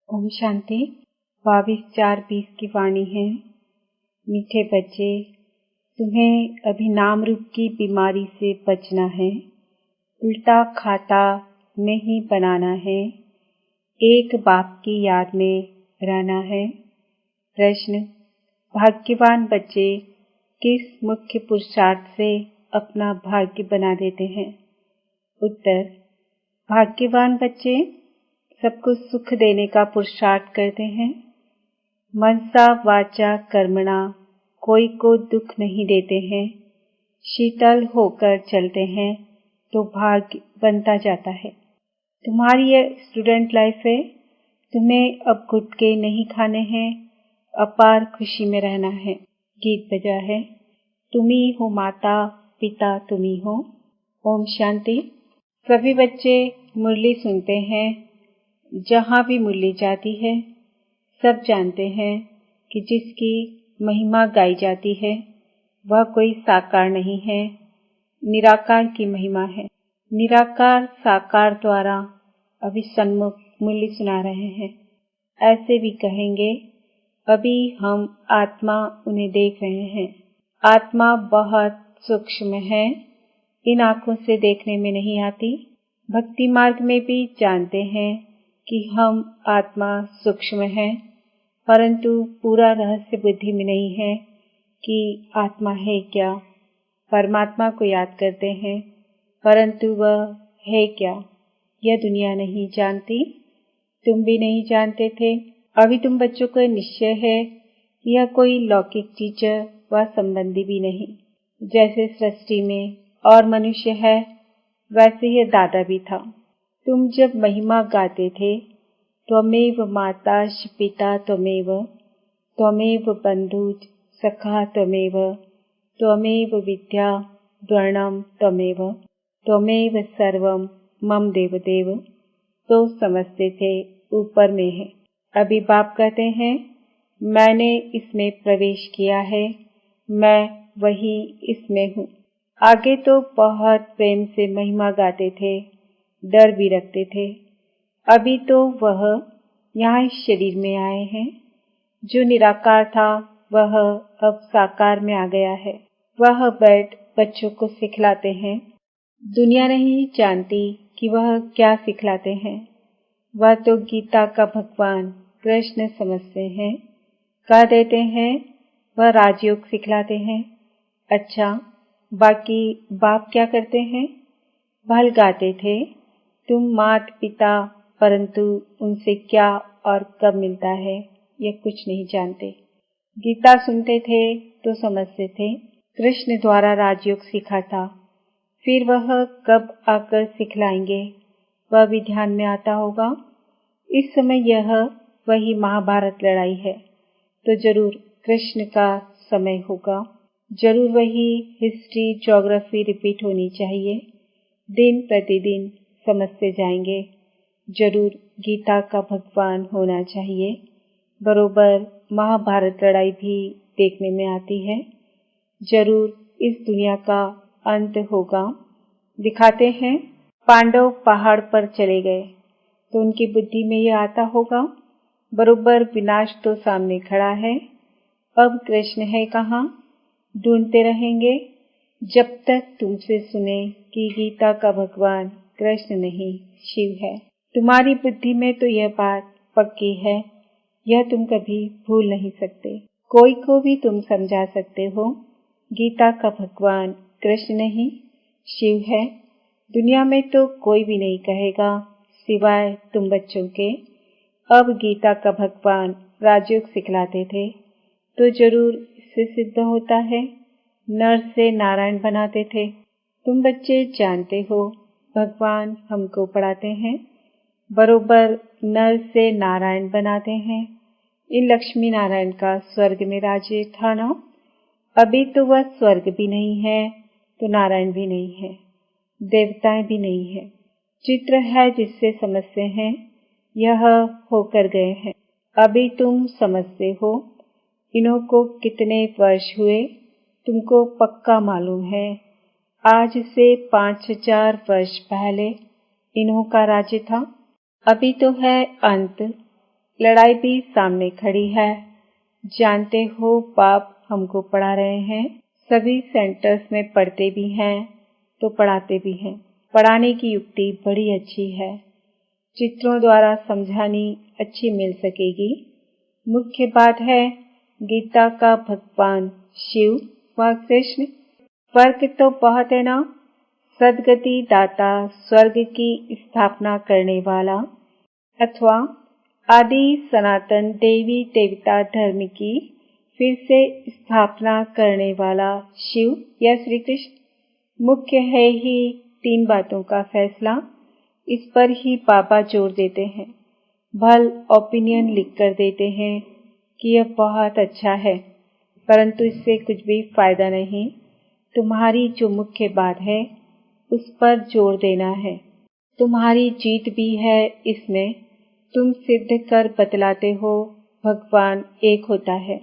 ओम शांति 22/4/20 की वाणी है। मीठे बच्चे, तुम्हें अभी नाम रूप की बीमारी से बचना है। उल्टा खाता नहीं बनाना है। एक बाप की याद में रहना है। प्रश्न: भाग्यवान बच्चे किस मुख्य पुरुषार्थ से अपना भाग्य बना देते हैं? उत्तर: भाग्यवान बच्चे सबको सुख देने का पुरुषार्थ करते हैं। मनसा वाचा कर्मणा कोई को दुख नहीं देते हैं। शीतल होकर चलते हैं तो भाग्य बनता जाता है। तुम्हारी ये स्टूडेंट लाइफ है। तुम्हें अब गुटके नहीं खाने हैं, अपार खुशी में रहना है। गीत बजा है, तुम्ही हो माता पिता तुम्ही हो। ओम शांति। सभी बच्चे मुरली सुनते हैं। जहाँ भी मुरली जाती है सब जानते हैं कि जिसकी महिमा गाई जाती है वह कोई साकार नहीं है, निराकार की महिमा है। निराकार साकार द्वारा अभी सन्मुख मुरली सुना रहे हैं। ऐसे भी कहेंगे, अभी हम आत्मा उन्हें देख रहे हैं। आत्मा बहुत सूक्ष्म है, इन आंखों से देखने में नहीं आती। भक्ति मार्ग में भी जानते हैं कि हम आत्मा सूक्ष्म है, परंतु पूरा रहस्य बुद्धि में नहीं है कि आत्मा है क्या। परमात्मा को याद करते हैं, परंतु वह है क्या यह दुनिया नहीं जानती। तुम भी नहीं जानते थे। अभी तुम बच्चों को निश्चय है यह कोई लौकिक टीचर व संबंधी भी नहीं। जैसे सृष्टि में और मनुष्य है वैसे ही दादा भी था। तुम जब महिमा गाते थे, त्वमेव माता पिता त्वमेव, त्वमेव बंधुज सखा त्वमेव, त्वमेव विद्या द्वर्णम त्वमेव, त्वमेव सर्वम मम देवदेव, तो समझते थे ऊपर में है। अभी बाप कहते हैं, मैंने इसमें प्रवेश किया है, मैं वही इसमें हूँ। आगे तो बहुत प्रेम से महिमा गाते थे, डर भी रखते थे। अभी तो वह यहाँ इस शरीर में आए हैं। जो निराकार था वह अब साकार में आ गया है। वह बैठ बच्चों को सिखलाते हैं। दुनिया नहीं जानती कि वह क्या सिखलाते हैं। वह तो गीता का भगवान कृष्ण समझते हैं। कह देते हैं वह राजयोग सिखलाते हैं। अच्छा, बाकी बाप क्या करते हैं? भल गाते थे, तुम मात पिता, परंतु उनसे क्या और कब मिलता है यह कुछ नहीं जानते। गीता सुनते थे तो समझते थे कृष्ण द्वारा राजयोग सीखा था। फिर वह कब आकर सिखलाएंगे वह भी ध्यान में आता होगा। इस समय यह वही महाभारत लड़ाई है तो जरूर कृष्ण का समय होगा। जरूर वही हिस्ट्री ज्योग्राफी रिपीट होनी चाहिए। दिन प्रतिदिन समझते जाएंगे। जरूर गीता का भगवान होना चाहिए। बरोबर महाभारत लड़ाई भी देखने में आती है। जरूर इस दुनिया का अंत होगा। दिखाते हैं पांडव पहाड़ पर चले गए तो उनकी बुद्धि में यह आता होगा, बरोबर विनाश तो सामने खड़ा है, अब कृष्ण है कहाँ। ढूंढते रहेंगे जब तक तुमसे सुने कि गीता का भगवान कृष्ण नहीं शिव है। तुम्हारी बुद्धि में तो यह बात पक्की है, यह तुम कभी भूल नहीं सकते। कोई को भी तुम समझा सकते हो गीता का भगवान कृष्ण नहीं शिव है। दुनिया में तो कोई भी नहीं कहेगा सिवाय तुम बच्चों के। अब गीता का भगवान राजयोग सिखलाते थे तो जरूर इससे सिद्ध होता है नर से नारायण बनाते थे। तुम बच्चे जानते हो भगवान हमको पढ़ाते हैं, बरोबर नर से नारायण बनाते हैं। इन लक्ष्मी नारायण का स्वर्ग में राज्य था ना। अभी तो वह स्वर्ग भी नहीं है तो नारायण भी नहीं है, देवताएं भी नहीं है। चित्र है जिससे समझते हैं, यह होकर गए हैं। अभी तुम समझते हो। इन्हों को कितने वर्ष हुए तुमको पक्का मालूम है। आज से 5000 वर्ष पहले इन्हों का राज्य था। अभी तो है अंत। लड़ाई भी सामने खड़ी है। जानते हो बाप हमको पढ़ा रहे हैं, सभी सेंटर्स में पढ़ते भी हैं तो पढ़ाते भी हैं। पढ़ाने की युक्ति बड़ी अच्छी है, चित्रों द्वारा समझानी अच्छी मिल सकेगी। मुख्य बात है गीता का भगवान शिव व कृष्ण, फर्क तो बहुत है ना। सदगति दाता, स्वर्ग की स्थापना करने वाला अथवा आदि सनातन देवी देवता धर्म की फिर से स्थापना करने वाला शिव या श्री कृष्ण। मुख्य है ही 3 बातों का फैसला, इस पर ही बाबा जोर देते हैं। भल ओपिनियन लिख कर देते हैं कि यह बहुत अच्छा है, परंतु इससे कुछ भी फायदा नहीं। तुम्हारी जो मुख्य बात है उस पर जोर देना है। तुम्हारी जीत भी है इसमें। तुम सिद्ध कर बतलाते हो भगवान एक होता है।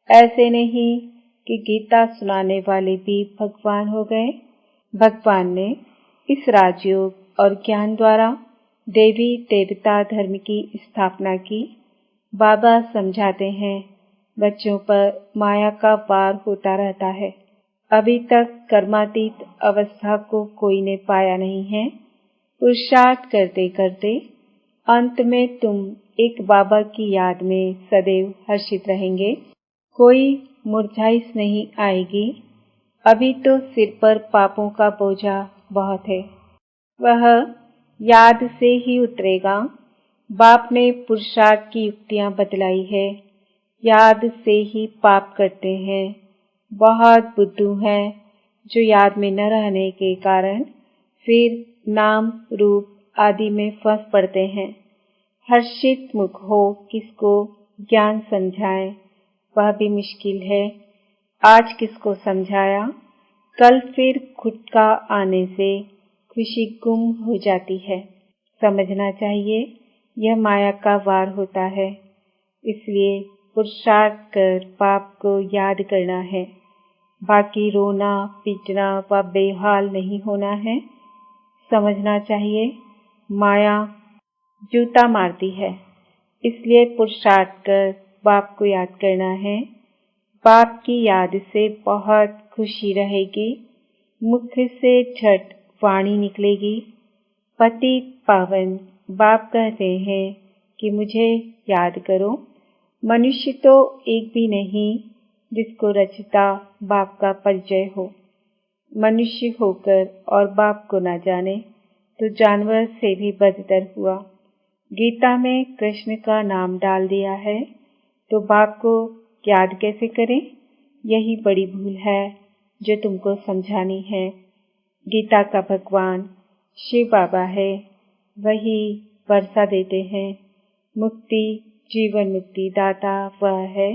ऐसे नहीं कि गीता सुनाने वाले भी भगवान हो गए। भगवान ने इस राजयोग और ज्ञान द्वारा देवी देवता धर्म की स्थापना की। बाबा समझाते हैं बच्चों पर माया का वार होता रहता है। अभी तक कर्मातीत अवस्था को कोई ने पाया नहीं है। पुरुषार्थ करते करते अंत में तुम एक बाबा की याद में सदैव हर्षित रहेंगे। कोई मुरझाइश नहीं आएगी। अभी तो सिर पर पापों का बोझा बहुत है, वह याद से ही उतरेगा। बाप ने पुरुषार्थ की युक्तियां बतलाई है। याद से ही पाप करते हैं। बहुत बुद्धू हैं जो याद में न रहने के कारण फिर नाम रूप आदि में फंस पड़ते हैं। हर्षित मुख हो किसको ज्ञान समझाएं, वह भी मुश्किल है। आज किसको समझाया, कल फिर खुद का आने से खुशी गुम हो जाती है। समझना चाहिए यह माया का वार होता है, इसलिए पुरुषार्थ कर पाप को याद करना है। बाकी रोना पीटना व बेहाल नहीं होना है। समझना चाहिए माया जूता मारती है, इसलिए पुरुषार्थ कर बाप को याद करना है। बाप की याद से बहुत खुशी रहेगी। मुख से झट वाणी निकलेगी। पतित पावन बाप कहते हैं कि मुझे याद करो। मनुष्य तो एक भी नहीं जिसको रचता बाप का परिचय हो। मनुष्य होकर और बाप को न जाने तो जानवर से भी बदतर हुआ। गीता में कृष्ण का नाम डाल दिया है तो बाप को याद कैसे करें? यही बड़ी भूल है जो तुमको समझानी है। गीता का भगवान शिव बाबा है, वही वर्षा देते हैं। मुक्ति जीवन मुक्ति दाता वह है,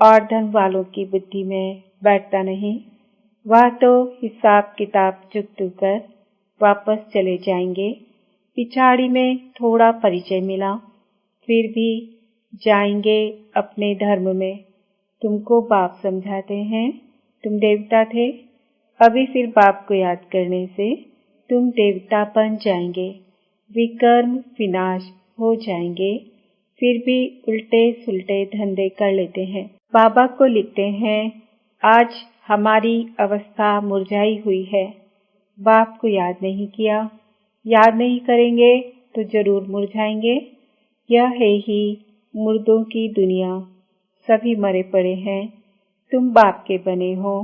और धन वालों की बुद्धि में बैठता नहीं। वह तो हिसाब किताब चुकतू कर वापस चले जाएंगे। पिछाड़ी में थोड़ा परिचय मिला, फिर भी जाएंगे अपने धर्म में। तुमको बाप समझाते हैं तुम देवता थे, अभी फिर बाप को याद करने से तुम देवता बन जाएंगे। विकर्म विनाश हो जाएंगे। फिर भी उल्टे सुलटे धंधे कर लेते हैं। बाबा को लिखते हैं आज हमारी अवस्था मुरझाई हुई है। बाप को याद नहीं किया, याद नहीं करेंगे तो जरूर मुरझाएंगे। यह है ही मुर्दों की दुनिया, सभी मरे पड़े हैं। तुम बाप के बने हो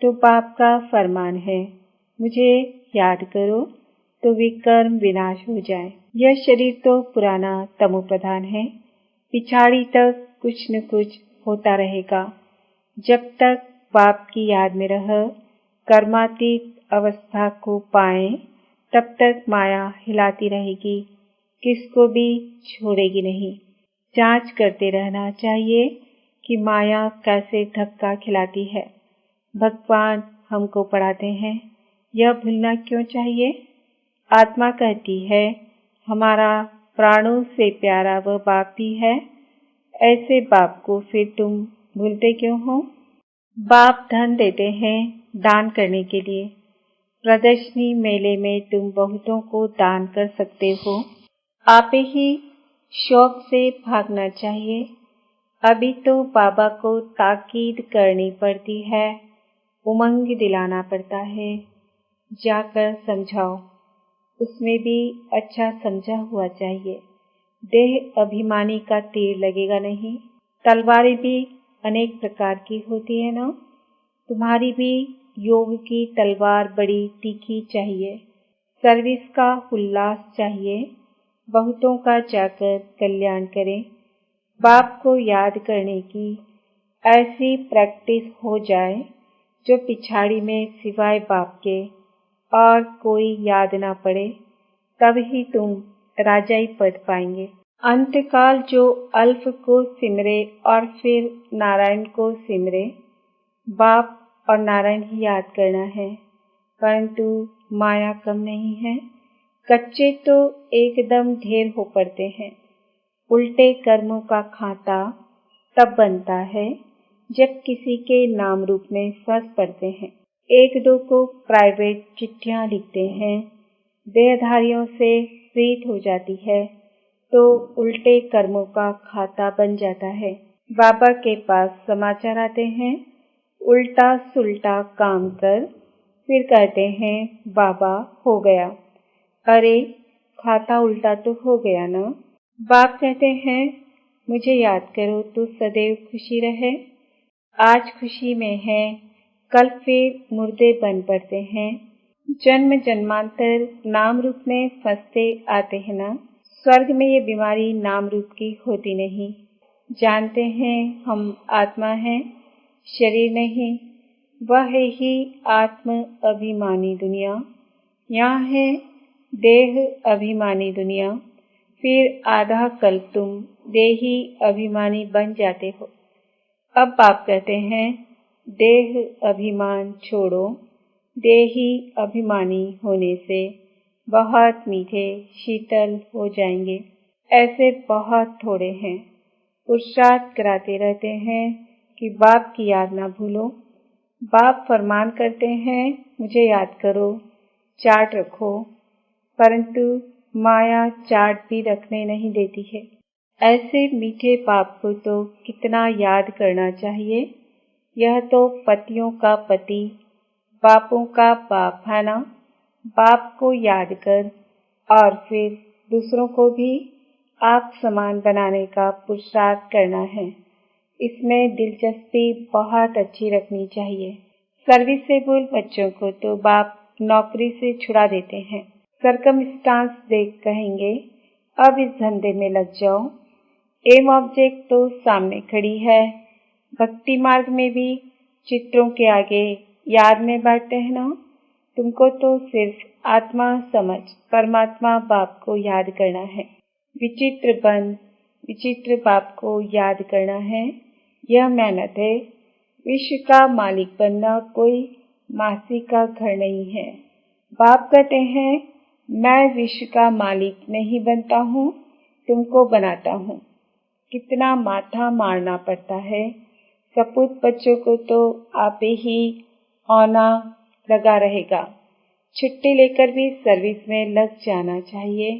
तो बाप का फरमान है मुझे याद करो तो विकर्म विनाश हो जाए। यह शरीर तो पुराना तमो प्रधान है, पिछाड़ी तक कुछ न कुछ होता रहेगा। जब तक बाप की याद में रह कर्मातीत अवस्था को पाए तब तक माया हिलाती रहेगी, किसको भी छोड़ेगी नहीं। जांच करते रहना चाहिए कि माया कैसे धक्का खिलाती है। भगवान हमको पढ़ाते हैं, यह भूलना क्यों चाहिए। आत्मा कहती है हमारा प्राणों से प्यारा वह बाप भी है। ऐसे बाप को फिर तुम भूलते क्यों हो। बाप धन देते हैं दान करने के लिए। प्रदर्शनी मेले में तुम बहुतों को दान कर सकते हो। आप ही शौक से भागना चाहिए। अभी तो बाबा को ताकीद करनी पड़ती है, उमंग दिलाना पड़ता है। जाकर समझाओ, उसमें भी अच्छा समझा हुआ चाहिए। देह अभिमानी का तीर लगेगा नहीं। तलवारें भी अनेक प्रकार की होती है ना, तुम्हारी भी योग की तलवार बड़ी तीखी चाहिए। सर्विस का उल्लास चाहिए, बहुतों का जाकर कल्याण करें। बाप को याद करने की ऐसी प्रैक्टिस हो जाए जो पिछाड़ी में सिवाय बाप के और कोई याद ना पड़े, तब ही तुम राजाई पद पाएंगे। अंतकाल जो अल्फ को सिमरे और फिर नारायण को सिमरे, बाप और नारायण ही याद करना है, परंतु माया कम नहीं है। कच्चे तो एकदम ढेर हो पड़ते हैं। उल्टे कर्मों का खाता तब बनता है जब किसी के नाम रूप में फंस पड़ते हैं। एक दो को प्राइवेट चिट्ठियां लिखते हैं, देहधारियों से प्रीत हो जाती है तो उल्टे कर्मों का खाता बन जाता है। बाबा के पास समाचार आते हैं, उल्टा सुल्टा काम कर, फिर कहते हैं बाबा हो गया। अरे खाता उल्टा तो हो गया ना। बाप कहते हैं मुझे याद करो तो सदैव खुशी रहे। आज खुशी में है, कल फिर मुर्दे बन पड़ते हैं। जन्म जन्मांतर नाम रूप में फंसते आते हैं ना। स्वर्ग में ये बीमारी नाम रूप की होती नहीं। जानते हैं हम आत्मा हैं, शरीर नहीं। वह है ही आत्म अभिमानी दुनिया। यहाँ है देह अभिमानी दुनिया। फिर आधा कल तुम देही अभिमानी बन जाते हो। अब बाप कहते हैं देह अभिमान छोड़ो। देही अभिमानी होने से बहुत मीठे शीतल हो जाएंगे। ऐसे बहुत थोड़े हैं, पुरुषार्थ कराते रहते हैं कि बाप की याद ना भूलो। बाप फरमान करते हैं मुझे याद करो, चार्ट रखो, परंतु माया चार्ट भी रखने नहीं देती है। ऐसे मीठे बाप को तो कितना याद करना चाहिए। यह तो पतियों का पति, बापों का बाप है ना। बाप को याद कर और फिर दूसरों को भी आप समान बनाने का पुरुषार्थ करना है। इसमें दिलचस्पी बहुत अच्छी रखनी चाहिए। सर्विसेबल बच्चों को तो बाप नौकरी से छुड़ा देते हैं। सरकमस्टांस देख कहेंगे अब इस धंधे में लग जाओ। एम ऑब्जेक्ट तो सामने खड़ी है। भक्ति मार्ग में भी चित्रों के आगे याद में बैठते हैं ना। तुमको तो सिर्फ आत्मा समझ परमात्मा बाप को याद करना है। विचित्र बन विचित्र बाप को याद करना है, यह मेहनत है। विश्व का मालिक बनना कोई मासी का घर नहीं है। बाप कहते हैं मैं विश्व का मालिक नहीं बनता हूँ, तुमको बनाता हूँ। कितना माथा मारना पड़ता है। सपूत बच्चों को तो आप ही औना लगा रहेगा। छुट्टी लेकर भी सर्विस में लग जाना चाहिए।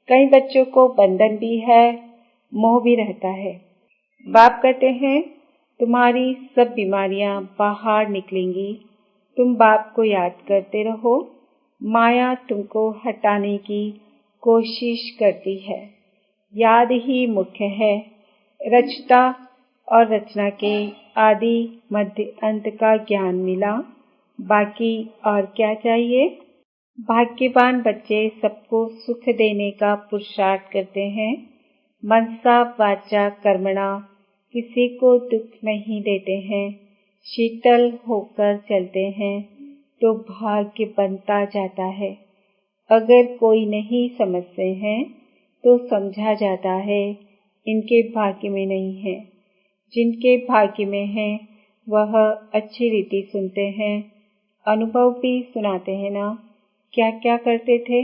कई बच्चों को बंधन भी है, मोह भी रहता है। बाप कहते हैं तुम्हारी सब बीमारियां बाहर निकलेंगी। तुम बाप को याद करते रहो। माया तुमको हटाने की कोशिश करती है। याद ही मुख्य है। रचता और रचना के आदि मध्य अंत का ज्ञान मिला, बाकी और क्या चाहिए। भाग्यवान बच्चे सबको सुख देने का पुरुषार्थ करते हैं। मनसा वाचा कर्मणा किसी को दुख नहीं देते हैं। शीतल होकर चलते हैं तो भाग्य बनता जाता है। अगर कोई नहीं समझते हैं तो समझा जाता है इनके भाग्य में नहीं है। जिनके भाग्य में है वह अच्छी रीति सुनते हैं, अनुभव भी सुनाते हैं ना। क्या क्या करते थे,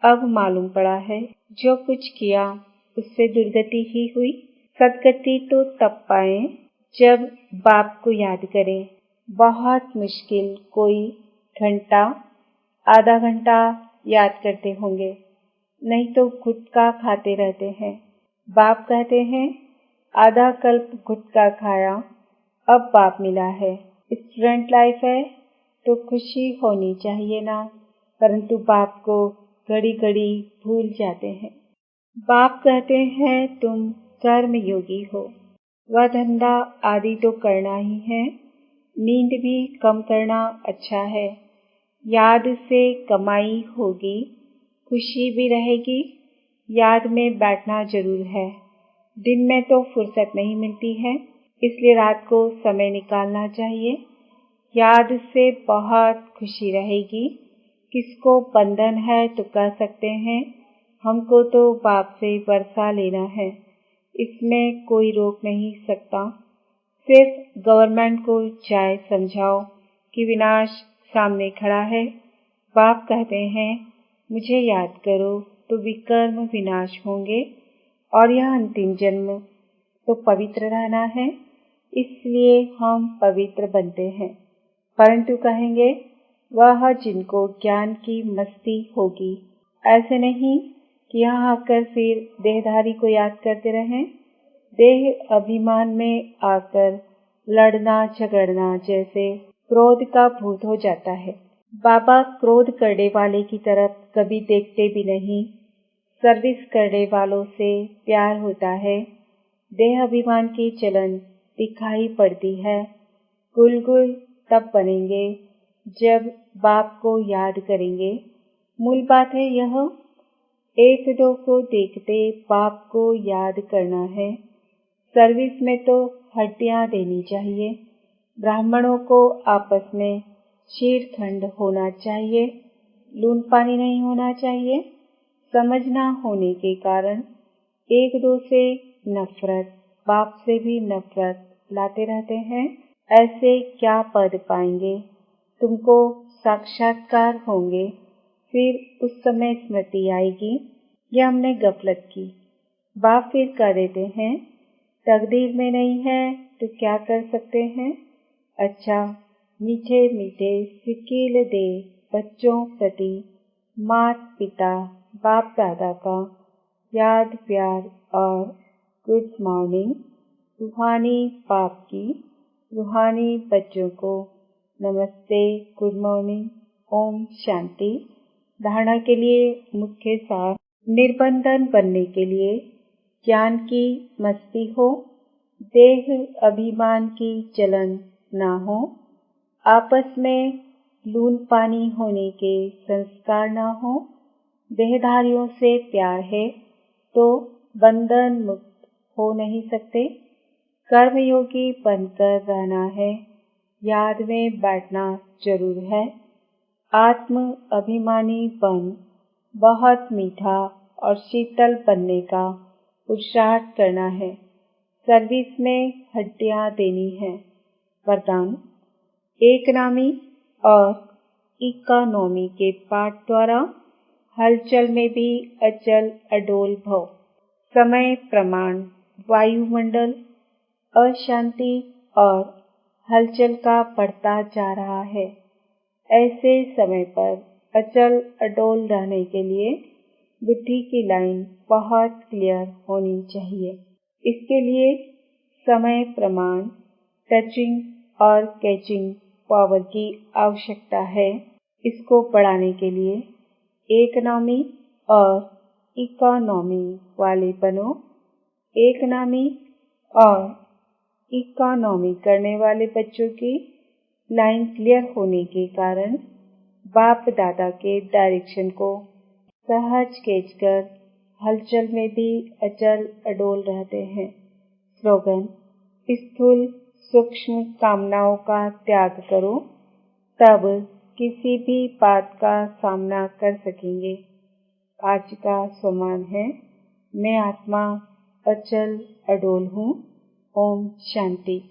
अब मालूम पड़ा है। जो कुछ किया उससे दुर्गति ही हुई। सदगति तो तब पाए जब बाप को याद करें। बहुत मुश्किल कोई घंटा आधा घंटा याद करते होंगे, नहीं तो गुटखा खाते रहते हैं। बाप कहते हैं, आधा कल्प गुटखा खाया, अब बाप मिला है। स्टूडेंट लाइफ है तो खुशी होनी चाहिए ना, परंतु बाप को घड़ी घड़ी भूल जाते हैं। बाप कहते हैं तुम कर्म योगी हो, वह धंधा आदि तो करना ही है, नींद भी कम करना अच्छा है, याद से कमाई होगी, खुशी भी रहेगी, याद में बैठना जरूर है। दिन में तो फुर्सत नहीं मिलती है, इसलिए रात को समय निकालना चाहिए। याद से बहुत खुशी रहेगी। किसको बंधन है तो कह सकते हैं, हमको तो बाप से वर्षा लेना है, इसमें कोई रोक नहीं सकता। सिर्फ गवर्नमेंट को चाहे समझाओ कि विनाश सामने खड़ा है। बाप कहते हैं, मुझे याद करो तो विकर्म विनाश होंगे और यह अंतिम जन्म तो पवित्र रहना है, इसलिए हम पवित्र बनते हैं। परंतु कहेंगे वह जिनको ज्ञान की मस्ती होगी, ऐसे नहीं कि यहाँ आकर फिर देहधारी को याद करते रहें। देह अभिमान में आकर लड़ना झगड़ना जैसे क्रोध का भूत हो जाता है। बाबा क्रोध करने वाले की तरफ कभी देखते भी नहीं, सर्विस करने वालों से प्यार होता है। देह अभिमान की चलन दिखाई पड़ती है। गुलगुल तब बनेंगे जब बाप को याद करेंगे। मूल बात है यह, एक दो को देखते बाप को याद करना है। सर्विस में तो हड्डियां देनी चाहिए। ब्राह्मणों को आपस में शीरखंड होना चाहिए, लून पानी नहीं होना चाहिए। समझ ना होने के कारण एक दो से नफरत, बाप से भी नफरत लाते रहते हैं। ऐसे क्या पद पाएंगे? तुमको साक्षात्कार होंगे, फिर उस समय स्मृति आएगी, यह हमने गफलत की। बाप फिर कह देते हैं, तकदीर में नहीं है तो क्या कर सकते हैं। अच्छा, मीठे मीठे सिकील दे बच्चों प्रति मात पिता बाप दादा का याद प्यार और गुड मॉर्निंग। रूहानी बाप की रूहानी बच्चों को नमस्ते, गुड मॉर्निंग, ओम शांति। धारणा के लिए मुख्य सार, निर्बंधन बनने के लिए ज्ञान की मस्ती हो, देह अभिमान की चलन ना हो, आपस में लून पानी होने के संस्कार ना हो, देहधारियों से प्यार है तो बंधन मुक्त हो नहीं सकते। कर्मयोगी बनकर रहना है, याद में बैठना जरूर है। आत्म अभिमानी बन बहुत मीठा और शीतल बनने का पुरुषार्थ करना है। सर्विस में हड्डियां देनी है। वरदान, एक नामी और इकोनॉमी के पाठ द्वारा हलचल में भी अचल अडोल भव। समय प्रमाण, वायुमंडल अशांति और हलचल का बढ़ता जा रहा है। ऐसे समय पर अचल अडोल रहने के लिए बुद्धि की लाइन बहुत क्लियर होनी चाहिए। इसके लिए समय प्रमाण, टचिंग और कैचिंग पावर की आवश्यकता है। इसको बढ़ाने के लिए एक नामी और इकोनॉमी वाले बनो। एक नामी और इकोनॉमी करने वाले बच्चों की लाइन क्लियर होने के कारण बाप दादा के डायरेक्शन को सहज खींचकर हलचल में भी अचल अडोल रहते हैं। स्लोगन, स्थूल सूक्ष्म कामनाओं का त्याग करो, तब किसी भी बात का सामना कर सकेंगे। आज का सम्मान है, मैं आत्मा अचल अडोल हूँ। ओम शांति।